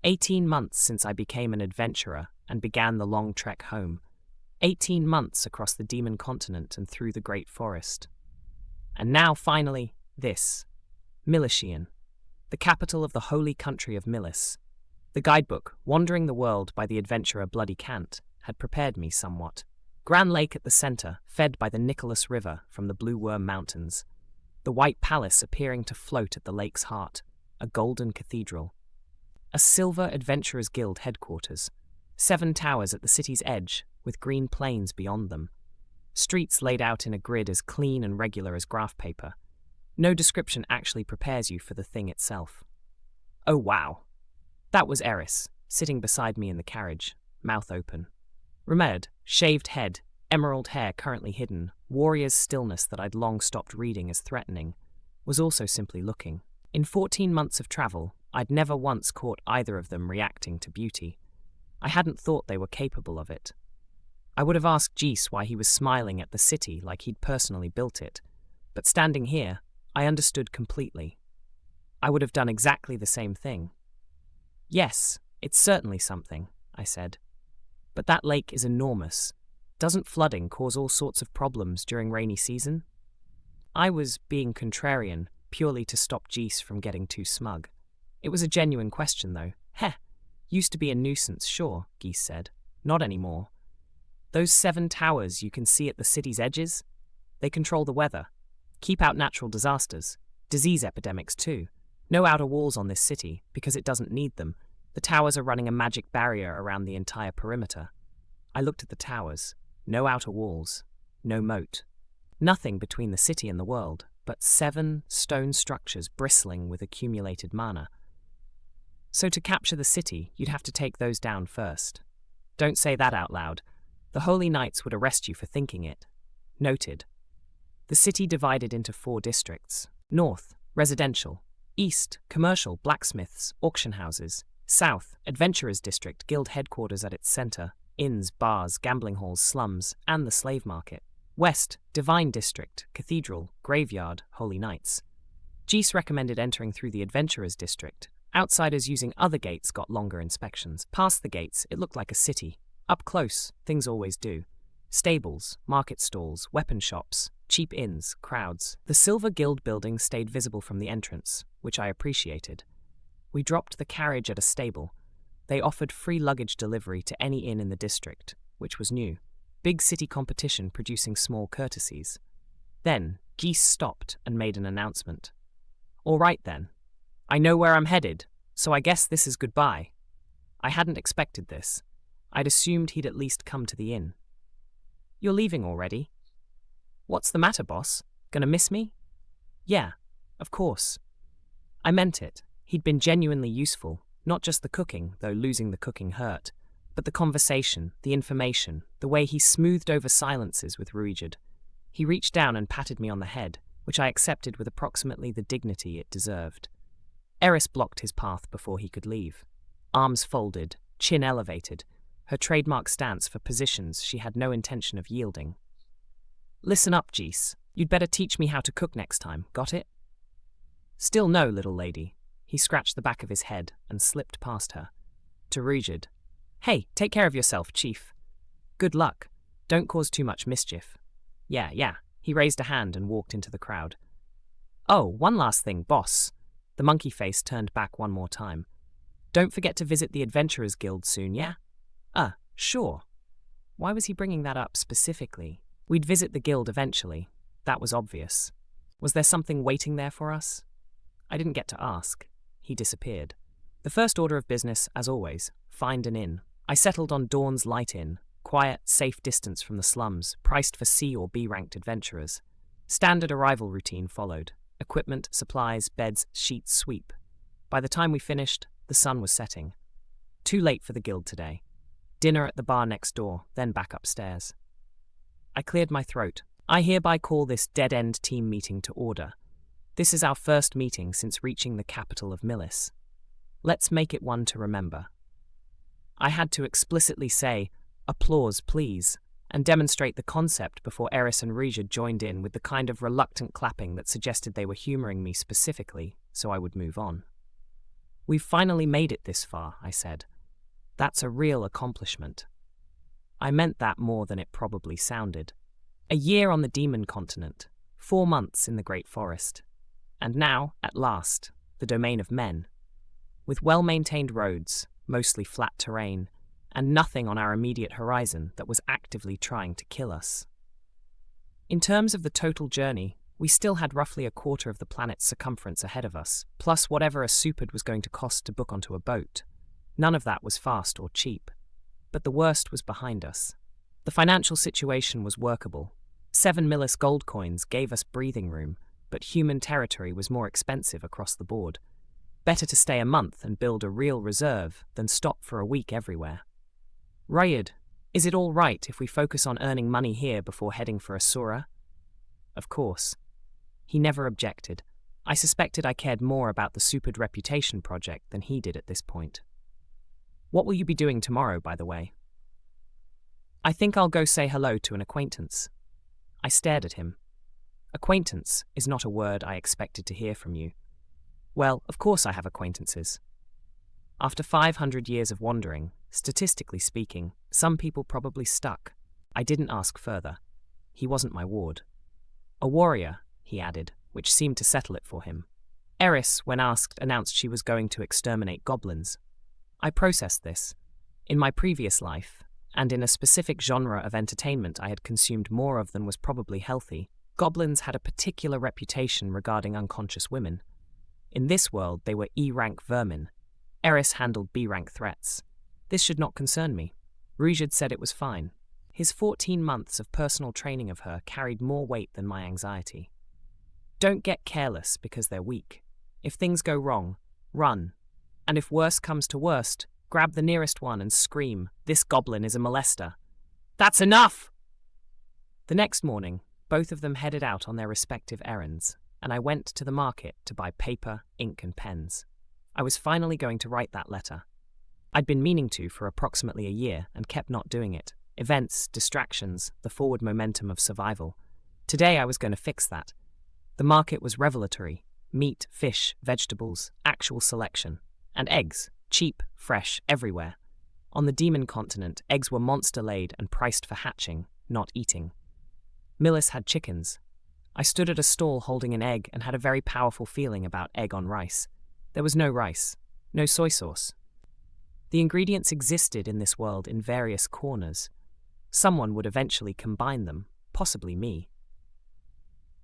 18 months since I became an adventurer and began the long trek home. 18 months across the demon continent and through the great forest. And now, finally, this. Millishion, the capital of the Holy Country of Millis. The guidebook, Wandering the World by the adventurer Bloody Cant, had prepared me somewhat. Grand Lake at the center, fed by the Nicholas River from the Blue Worm Mountains. The White Palace appearing to float at the lake's heart, a golden cathedral. A Silver Adventurers Guild headquarters. 7 towers at the city's edge, with green plains beyond them. Streets laid out in a grid as clean and regular as graph paper. No description actually prepares you for the thing itself. Oh wow. That was Eris, sitting beside me in the carriage, mouth open. Ruijerd, shaved head, emerald hair currently hidden, warrior's stillness that I'd long stopped reading as threatening, was also simply looking. In 14 months of travel, I'd never once caught either of them reacting to beauty. I hadn't thought they were capable of it. I would have asked Geese why he was smiling at the city like he'd personally built it, but standing here, I understood completely. I would have done exactly the same thing. Yes, it's certainly something, I said. But that lake is enormous. Doesn't flooding cause all sorts of problems during rainy season? I was being contrarian, purely to stop Geese from getting too smug. It was a genuine question, though. Heh, used to be a nuisance, sure, Geese said. Not anymore. Those 7 towers you can see at the city's edges? They control the weather, keep out natural disasters, disease epidemics too. No outer walls on this city, because it doesn't need them. The towers are running a magic barrier around the entire perimeter. I looked at the towers. No outer walls. No moat. Nothing between the city and the world, but 7 stone structures bristling with accumulated mana. So to capture the city, you'd have to take those down first. Don't say that out loud. The Holy Knights would arrest you for thinking it. Noted. The city divided into 4 districts. North, residential. East, commercial, blacksmiths, auction houses. South, adventurers district, guild headquarters at its center. Inns, bars, gambling halls, slums, and the slave market. West, divine district, cathedral, graveyard, holy knights. Geese recommended entering through the adventurers district. Outsiders using other gates got longer inspections. Past the gates, it looked like a city. Up close, things always do. Stables, market stalls, weapon shops, cheap inns, crowds. The Silver Guild building stayed visible from the entrance, which I appreciated. We dropped the carriage at a stable. They offered free luggage delivery to any inn in the district, which was new. Big city competition producing small courtesies. Then, Geese stopped and made an announcement. All right then. I know where I'm headed, so I guess this is goodbye. I hadn't expected this. I'd assumed he'd at least come to the inn. You're leaving already? What's the matter, boss? Gonna miss me? Yeah, of course. I meant it. He'd been genuinely useful, not just the cooking, though losing the cooking hurt, but the conversation, the information, the way he smoothed over silences with Ruijerd. He reached down and patted me on the head, which I accepted with approximately the dignity it deserved. Eris blocked his path before he could leave. Arms folded, chin elevated, her trademark stance for positions she had no intention of yielding. Listen up, Geese. You'd better teach me how to cook next time, got it? Still no, little lady. He scratched the back of his head and slipped past her. To Ruijerd. Hey, take care of yourself, Chief. Good luck. Don't cause too much mischief. Yeah. He raised a hand and walked into the crowd. Oh, one last thing, boss. The monkey face turned back one more time. Don't forget to visit the Adventurers Guild soon, yeah? Sure. Why was he bringing that up specifically? We'd visit the guild eventually. That was obvious. Was there something waiting there for us? I didn't get to ask. He disappeared. The first order of business, as always, find an inn. I settled on Dawn's Light Inn, quiet, safe distance from the slums, priced for C or B-ranked adventurers. Standard arrival routine followed. Equipment, supplies, beds, sheets, sweep. By the time we finished, the sun was setting. Too late for the guild today. Dinner at the bar next door, then back upstairs. I cleared my throat. I hereby call this dead-end team meeting to order. This is our first meeting since reaching the capital of Millis. Let's make it one to remember. I had to explicitly say, applause please, and demonstrate the concept before Eris and Ruijerd joined in with the kind of reluctant clapping that suggested they were humouring me specifically, so I would move on. "We've finally made it this far," I said. "That's a real accomplishment." I meant that more than it probably sounded. A year on the demon continent, 4 months in the Great Forest, and now, at last, the domain of men. With well-maintained roads, mostly flat terrain, and nothing on our immediate horizon that was actively trying to kill us. In terms of the total journey, we still had roughly a quarter of the planet's circumference ahead of us, plus whatever a superd was going to cost to book onto a boat. None of that was fast or cheap. But the worst was behind us. The financial situation was workable. 7 Millis gold coins gave us breathing room, but human territory was more expensive across the board. Better to stay a month and build a real reserve than stop for a week everywhere. "Ruijerd, is it all right if we focus on earning money here before heading for Asura?" Of course. He never objected. I suspected I cared more about the supered reputation project than he did at this point. "What will you be doing tomorrow, by the way?" "I think I'll go say hello to an acquaintance." I stared at him. Acquaintance is not a word I expected to hear from you. Well, of course I have acquaintances. After 500 years of wandering, statistically speaking, some people probably stuck. I didn't ask further. He wasn't my ward. "A warrior," he added, which seemed to settle it for him. Eris, when asked, announced she was going to exterminate goblins. I processed this. In my previous life, and in a specific genre of entertainment I had consumed more of than was probably healthy, goblins had a particular reputation regarding unconscious women. In this world, they were E-rank vermin. Eris handled B-rank threats. This should not concern me. Ruijerd said it was fine. His 14 months of personal training of her carried more weight than my anxiety. Don't get careless because they're weak. If things go wrong, run. And if worse comes to worst, grab the nearest one and scream, "This goblin is a molester." That's enough! The next morning, both of them headed out on their respective errands, and I went to the market to buy paper, ink, and pens. I was finally going to write that letter. I'd been meaning to for approximately a year and kept not doing it. Events, distractions, the forward momentum of survival. Today I was going to fix that. The market was revelatory. Meat, fish, vegetables, actual selection. And eggs, cheap, fresh, everywhere. On the demon continent, eggs were monster-laid and priced for hatching, not eating. Millis had chickens. I stood at a stall holding an egg and had a very powerful feeling about egg on rice. There was no rice, no soy sauce. The ingredients existed in this world in various corners. Someone would eventually combine them, possibly me.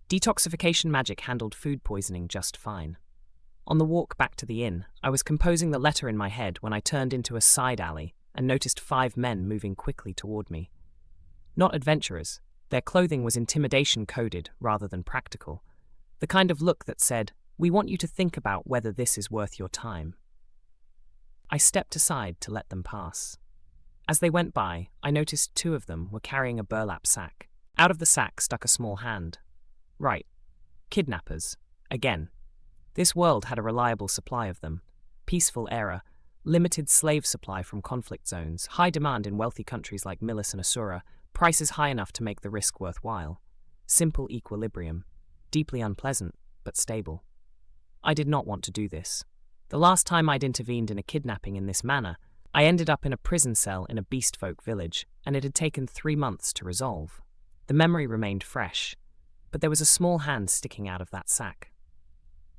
Detoxification magic handled food poisoning just fine. On the walk back to the inn, I was composing the letter in my head when I turned into a side alley and noticed 5 men moving quickly toward me. Not adventurers. Their clothing was intimidation-coded rather than practical. The kind of look that said, "We want you to think about whether this is worth your time." I stepped aside to let them pass. As they went by, I noticed 2 of them were carrying a burlap sack. Out of the sack stuck a small hand. Right. Kidnappers. Again. This world had a reliable supply of them. Peaceful era, limited slave supply from conflict zones, high demand in wealthy countries like Millis and Asura, prices high enough to make the risk worthwhile. Simple equilibrium. Deeply unpleasant, but stable. I did not want to do this. The last time I'd intervened in a kidnapping in this manner, I ended up in a prison cell in a beastfolk village, and it had taken 3 months to resolve. The memory remained fresh, but there was a small hand sticking out of that sack.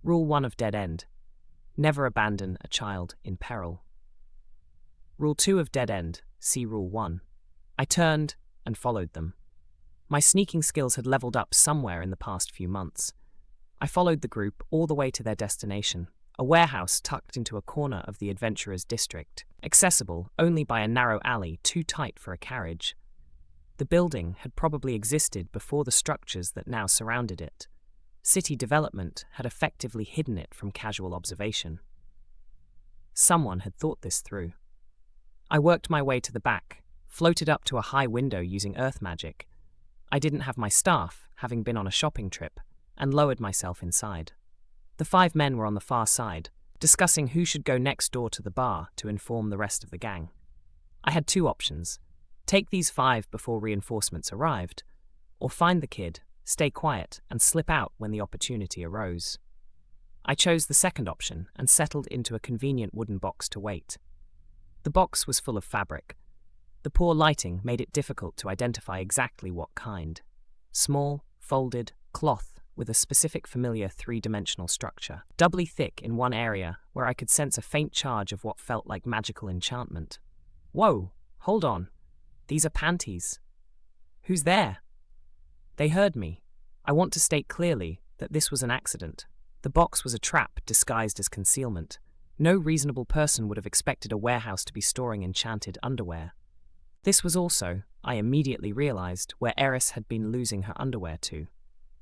Rule 1 of Dead End. Never abandon a child in peril. Rule 2 of Dead End. See Rule 1. I turned and followed them. My sneaking skills had leveled up somewhere in the past few months. I followed the group all the way to their destination, a warehouse tucked into a corner of the adventurers' district, accessible only by a narrow alley too tight for a carriage. The building had probably existed before the structures that now surrounded it. City development had effectively hidden it from casual observation. Someone had thought this through. I worked my way to the back, floated up to a high window using earth magic. I didn't have my staff, having been on a shopping trip, and lowered myself inside. The 5 men were on the far side, discussing who should go next door to the bar to inform the rest of the gang. I had 2 options: take these 5 before reinforcements arrived, or find the kid, stay quiet, and slip out when the opportunity arose. I chose the second option and settled into a convenient wooden box to wait. The box was full of fabric. The poor lighting made it difficult to identify exactly what kind. Small, folded, cloth with a specific familiar three-dimensional structure, doubly thick in one area where I could sense a faint charge of what felt like magical enchantment. Whoa, hold on. These are panties. Who's there? They heard me. I want to state clearly that this was an accident. The box was a trap disguised as concealment. No reasonable person would have expected a warehouse to be storing enchanted underwear. This was also, I immediately realized, where Eris had been losing her underwear to.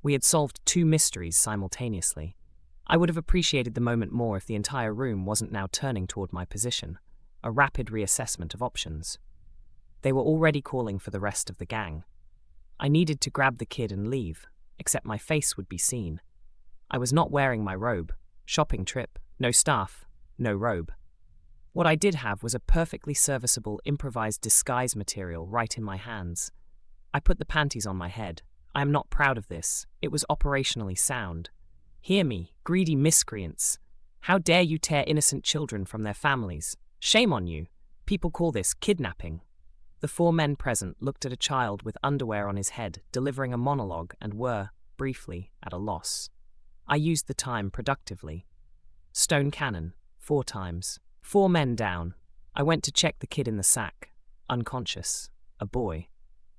We had solved two mysteries simultaneously. I would have appreciated the moment more if the entire room wasn't now turning toward my position, a rapid reassessment of options. They were already calling for the rest of the gang. I needed to grab the kid and leave, except my face would be seen. I was not wearing my robe. Shopping trip, no staff, no robe. What I did have was a perfectly serviceable improvised disguise material right in my hands. I put the panties on my head. I am not proud of this. It was operationally sound. Hear me, greedy miscreants. How dare you tear innocent children from their families? Shame on you. People call this kidnapping. The four men present looked at a child with underwear on his head, delivering a monologue, and were, briefly, at a loss. I used the time productively. Stone cannon, 4 times. 4 men down. I went to check the kid in the sack. Unconscious. A boy.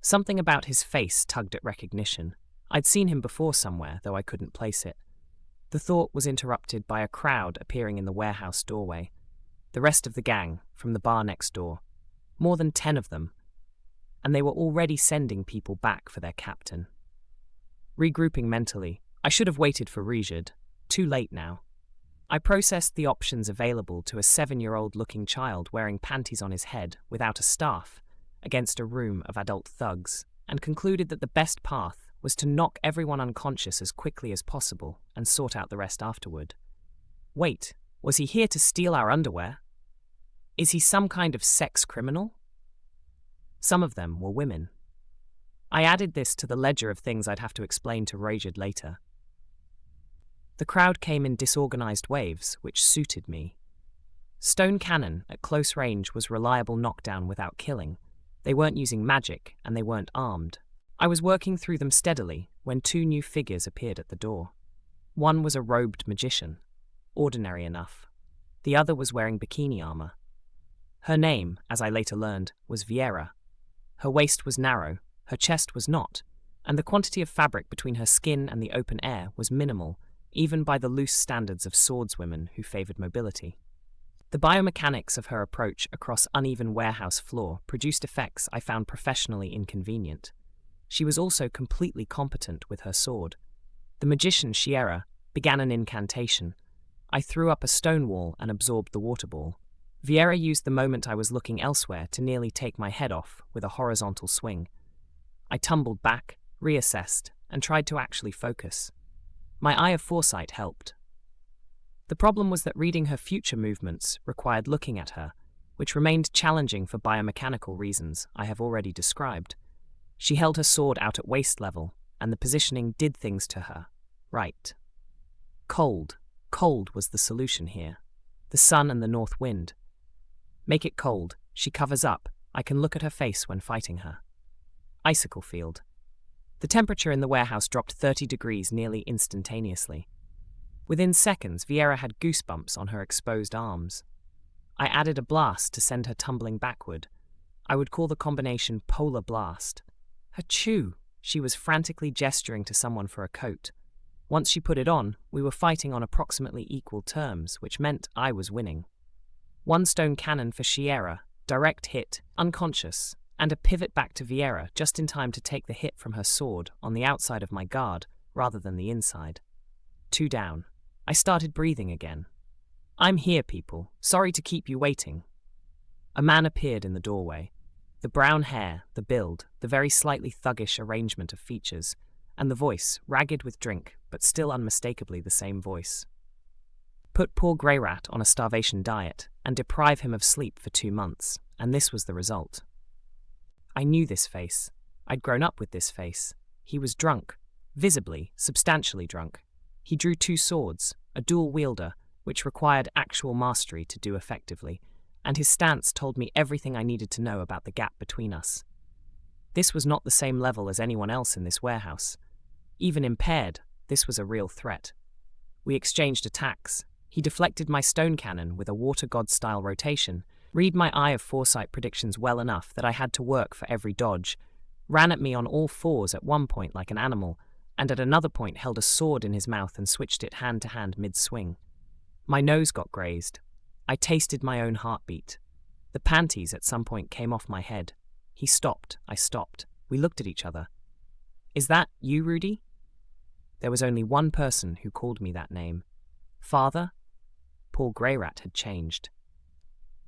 Something about his face tugged at recognition. I'd seen him before somewhere, though I couldn't place it. The thought was interrupted by a crowd appearing in the warehouse doorway. The rest of the gang, from the bar next door. More than 10 of them. And they were already sending people back for their captain. Regrouping mentally, I should have waited for Ruijerd. Too late now. I processed the options available to a 7-year-old-looking child wearing panties on his head without a staff against a room of adult thugs, and concluded that the best path was to knock everyone unconscious as quickly as possible and sort out the rest afterward. Wait, was he here to steal our underwear? Is he some kind of sex criminal? Some of them were women. I added this to the ledger of things I'd have to explain to Ruijerd later. The crowd came in disorganized waves, which suited me. Stone cannon at close range was reliable knockdown without killing. They weren't using magic, and they weren't armed. I was working through them steadily when 2 new figures appeared at the door. One was a robed magician, ordinary enough. The other was wearing bikini armor. Her name, as I later learned, was Viera. Her waist was narrow, her chest was not, and the quantity of fabric between her skin and the open air was minimal, even by the loose standards of swordswomen who favored mobility. The biomechanics of her approach across uneven warehouse floor produced effects I found professionally inconvenient. She was also completely competent with her sword. The magician Shiera began an incantation. I threw up a stone wall and absorbed the water ball. Viera used the moment I was looking elsewhere to nearly take my head off with a horizontal swing. I tumbled back, reassessed, and tried to actually focus. My eye of foresight helped. The problem was that reading her future movements required looking at her, which remained challenging for biomechanical reasons I have already described. She held her sword out at waist level, and the positioning did things to her. Right. Cold. Cold was the solution here. The sun and the north wind. Make it cold. She covers up. I can look at her face when fighting her. Icicle field. The temperature in the warehouse dropped 30 degrees nearly instantaneously. Within seconds, Viera had goosebumps on her exposed arms. I added a blast to send her tumbling backward. I would call the combination polar blast. Achoo! She was frantically gesturing to someone for a coat. Once she put it on, we were fighting on approximately equal terms, which meant I was winning. 1 stone cannon for Shiera, direct hit, unconscious, and a pivot back to Viera just in time to take the hit from her sword on the outside of my guard rather than the inside. 2 down. I started breathing again. I'm here, people. Sorry to keep you waiting. A man appeared in the doorway. The brown hair, the build, the very slightly thuggish arrangement of features, and the voice, ragged with drink, but still unmistakably the same voice. Put poor Greyrat on a starvation diet and deprive him of sleep for 2 months, and this was the result. I knew this face. I'd grown up with this face. He was drunk, visibly, substantially drunk. He drew 2 swords, a dual wielder, which required actual mastery to do effectively, and his stance told me everything I needed to know about the gap between us. This was not the same level as anyone else in this warehouse. Even impaired, this was a real threat. We exchanged attacks. He deflected my stone cannon with a water god-style rotation, read my eye of foresight predictions well enough that I had to work for every dodge, ran at me on all 4s at one point like an animal, and at another point held a sword in his mouth and switched it hand to hand mid-swing. My nose got grazed. I tasted my own heartbeat. The panties at some point came off my head. He stopped. I stopped. We looked at each other. "Is that you, Rudy?" There was only one person who called me that name. Father? Paul Greyrat had changed.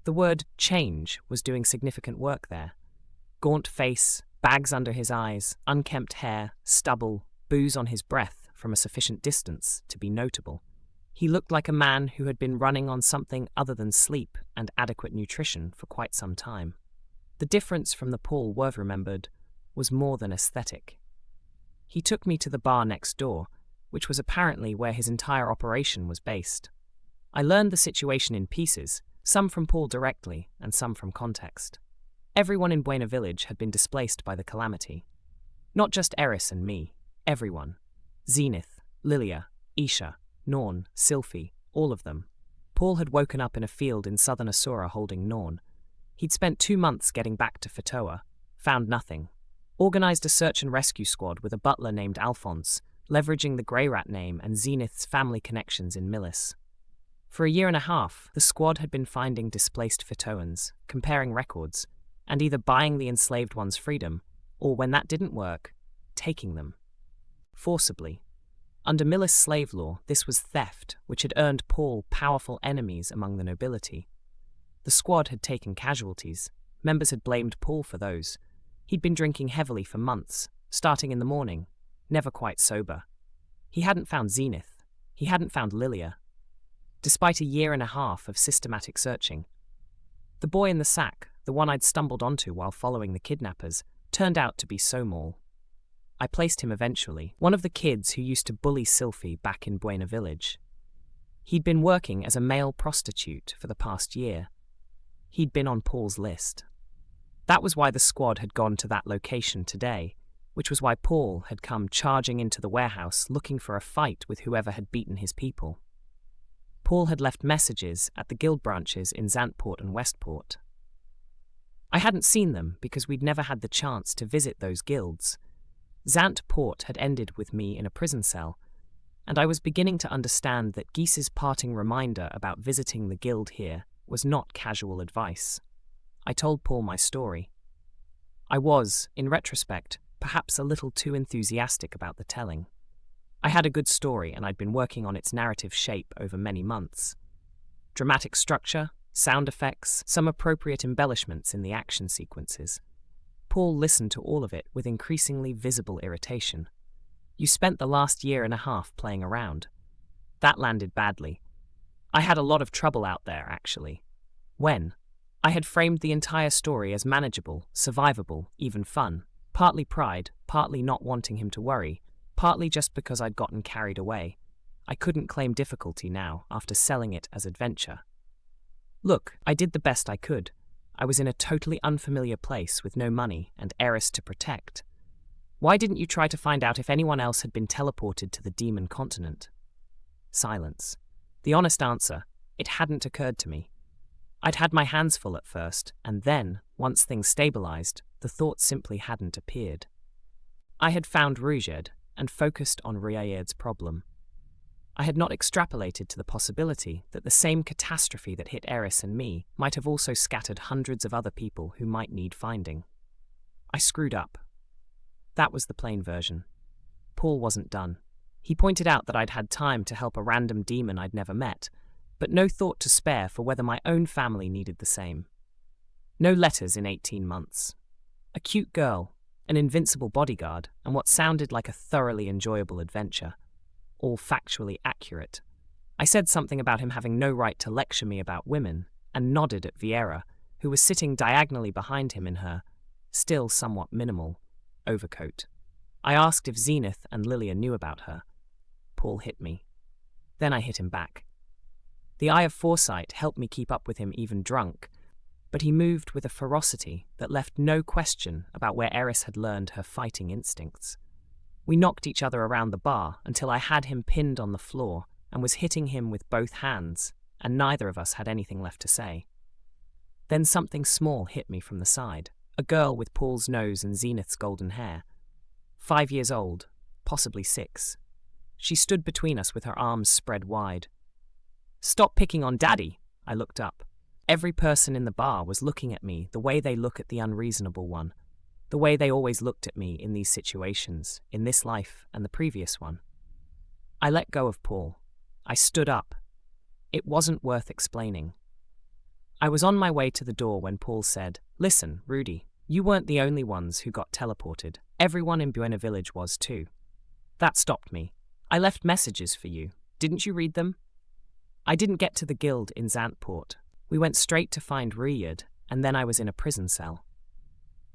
The word change was doing significant work there. Gaunt face, bags under his eyes, unkempt hair, stubble, booze on his breath from a sufficient distance to be notable. He looked like a man who had been running on something other than sleep and adequate nutrition for quite some time. The difference from the Paul Worth remembered was more than aesthetic. He took me to the bar next door, which was apparently where his entire operation was based. I learned the situation in pieces, some from Paul directly and some from context. Everyone in Buena Village had been displaced by the calamity. Not just Eris and me, everyone. Zenith, Lilia, Isha, Norn, Sylphie, all of them. Paul had woken up in a field in southern Asura holding Norn. He'd spent 2 months getting back to Fatoa, found nothing. Organized a search and rescue squad with a butler named Alphonse, leveraging the Greyrat name and Zenith's family connections in Millis. For a year and a half, the squad had been finding displaced Fatoans, comparing records, and either buying the enslaved ones' freedom, or when that didn't work, taking them. Forcibly. Under Millis slave law, this was theft, which had earned Paul powerful enemies among the nobility. The squad had taken casualties. Members had blamed Paul for those. He'd been drinking heavily for months, starting in the morning, never quite sober. He hadn't found Zenith. He hadn't found Lilia. Despite a year and a half of systematic searching. The boy in the sack, the one I'd stumbled onto while following the kidnappers, turned out to be Somal. I placed him eventually, one of the kids who used to bully Sylphie back in Buena Village. He'd been working as a male prostitute for the past year. He'd been on Paul's list. That was why the squad had gone to that location today, which was why Paul had come charging into the warehouse looking for a fight with whoever had beaten his people. Paul had left messages at the guild branches in Zantport and Westport. I hadn't seen them because we'd never had the chance to visit those guilds. Zantport had ended with me in a prison cell, and I was beginning to understand that Geese's parting reminder about visiting the guild here was not casual advice. I told Paul my story. I was, in retrospect, perhaps a little too enthusiastic about the telling. I had a good story and I'd been working on its narrative shape over many months. Dramatic structure, sound effects, some appropriate embellishments in the action sequences. Paul listened to all of it with increasingly visible irritation. "You spent the last year and a half playing around." That landed badly. I had a lot of trouble out there, actually. When? I had framed the entire story as manageable, survivable, even fun. Partly pride, partly not wanting him to worry, partly just because I'd gotten carried away. I couldn't claim difficulty now, after selling it as adventure. Look, I did the best I could. I was in a totally unfamiliar place with no money and Eris to protect. Why didn't you try to find out if anyone else had been teleported to the demon continent? Silence. The honest answer, it hadn't occurred to me. I'd had my hands full at first, and then, once things stabilized, the thought simply hadn't appeared. I had found Ruijerd and focused on Ruijerd's problem. I had not extrapolated to the possibility that the same catastrophe that hit Eris and me might have also scattered hundreds of other people who might need finding. I screwed up. That was the plain version. Paul wasn't done. He pointed out that I'd had time to help a random demon I'd never met, but no thought to spare for whether my own family needed the same. No letters in 18 months. A cute girl, an invincible bodyguard, and what sounded like a thoroughly enjoyable adventure. All factually accurate. I said something about him having no right to lecture me about women, and nodded at Vieira, who was sitting diagonally behind him in her, still somewhat minimal, overcoat. I asked if Zenith and Lilia knew about her. Paul hit me. Then I hit him back. The eye of foresight helped me keep up with him even drunk, but he moved with a ferocity that left no question about where Eris had learned her fighting instincts. We knocked each other around the bar until I had him pinned on the floor and was hitting him with both hands, and neither of us had anything left to say. Then something small hit me from the side, a girl with Paul's nose and Zenith's golden hair. 5 years old, possibly 6. She stood between us with her arms spread wide. "Stop picking on Daddy!" I looked up. Every person in the bar was looking at me the way they look at the unreasonable one, the way they always looked at me in these situations, in this life and the previous one. I let go of Paul. I stood up. It wasn't worth explaining. I was on my way to the door when Paul said, "Listen, Rudy, you weren't the only ones who got teleported. Everyone in Buena Village was too." That stopped me. "I left messages for you. Didn't you read them?" I didn't get to the guild in Zantport. We went straight to find Ruijerd, and then I was in a prison cell.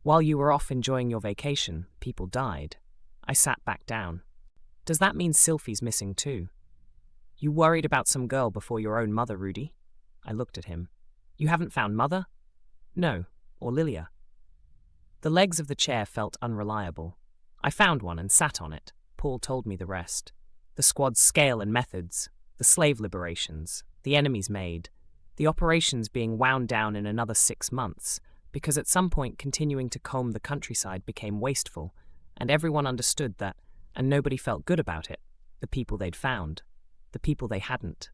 While you were off enjoying your vacation, people died. I sat back down. "Does that mean Sylphie's missing too? You worried about some girl before your own mother, Rudy?" I looked at him. "You haven't found Mother?" "No, or Lilia." The legs of the chair felt unreliable. I found one and sat on it. Paul told me the rest. The squad's scale and methods, the slave liberations, the enemies made, the operations being wound down in another 6 months, because at some point continuing to comb the countryside became wasteful, and everyone understood that, and nobody felt good about it, the people they'd found, the people they hadn't.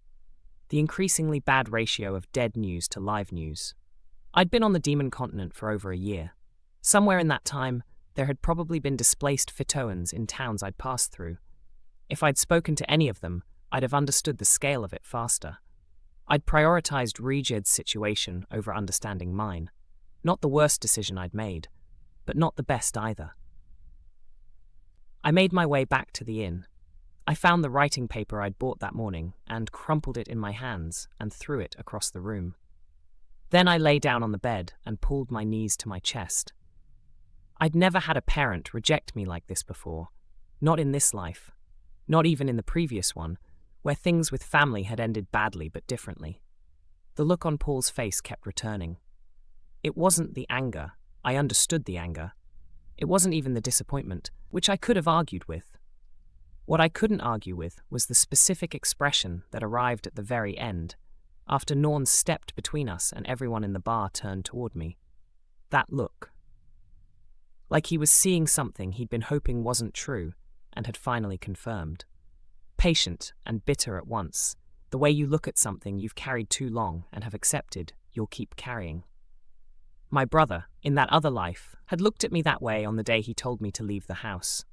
The increasingly bad ratio of dead news to live news. I'd been on the Demon Continent for over a year. Somewhere in that time, there had probably been displaced Fitoans in towns I'd passed through. If I'd spoken to any of them, I'd have understood the scale of it faster. I'd prioritized Ruijerd's situation over understanding mine. Not the worst decision I'd made, but not the best either. I made my way back to the inn. I found the writing paper I'd bought that morning and crumpled it in my hands and threw it across the room. Then I lay down on the bed and pulled my knees to my chest. I'd never had a parent reject me like this before. Not in this life. Not even in the previous one, where things with family had ended badly but differently. The look on Paul's face kept returning. It wasn't the anger. I understood the anger. It wasn't even the disappointment, which I could have argued with. What I couldn't argue with was the specific expression that arrived at the very end, after Norn stepped between us and everyone in the bar turned toward me. That look. Like he was seeing something he'd been hoping wasn't true and had finally confirmed. Patient and bitter at once, the way you look at something you've carried too long and have accepted you'll keep carrying. My brother, in that other life, had looked at me that way on the day he told me to leave the house.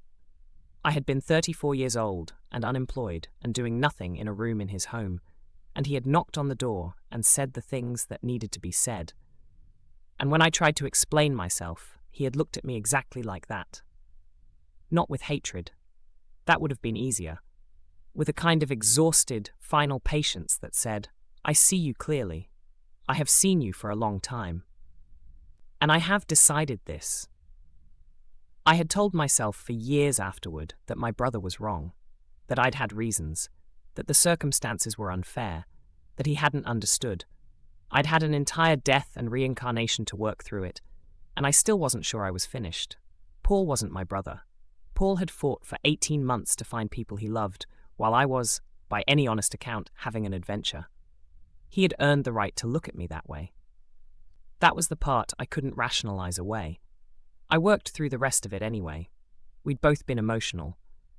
I had been 34 years old and unemployed and doing nothing in a room in his home, and he had knocked on the door and said the things that needed to be said. And when I tried to explain myself, he had looked at me exactly like that. Not with hatred. That would have been easier. With a kind of exhausted, final patience that said, "I see you clearly. I have seen you for a long time. And I have decided this." I had told myself for years afterward that my brother was wrong, that I'd had reasons, that the circumstances were unfair, that he hadn't understood. I'd had an entire death and reincarnation to work through it, and I still wasn't sure I was finished. Paul wasn't my brother. Paul had fought for 18 months to find people he loved, while I was, by any honest account, having an adventure. He had earned the right to look at me that way. That was the part I couldn't rationalize away. I worked through the rest of it anyway. We'd both been emotional.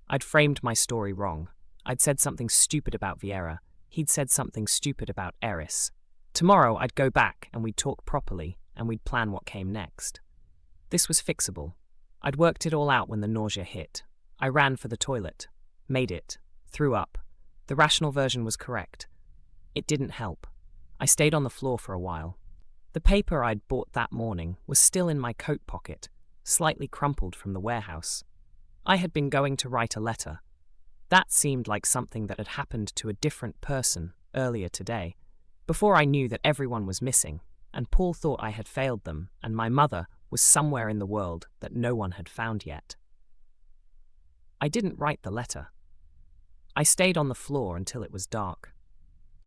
I'd framed my story wrong. I'd said something stupid about Vieira. He'd said something stupid about Eris. Tomorrow I'd go back and we'd talk properly and we'd plan what came next. This was fixable. I'd worked it all out when the nausea hit. I ran for the toilet. Made it. Threw up. The rational version was correct. It didn't help. I stayed on the floor for a while. The paper I'd bought that morning was still in my coat pocket, slightly crumpled from the warehouse. I had been going to write a letter. That seemed like something that had happened to a different person earlier today, before I knew that everyone was missing, and Paul thought I had failed them, and my mother was somewhere in the world that no one had found yet. I didn't write the letter. I stayed on the floor until it was dark.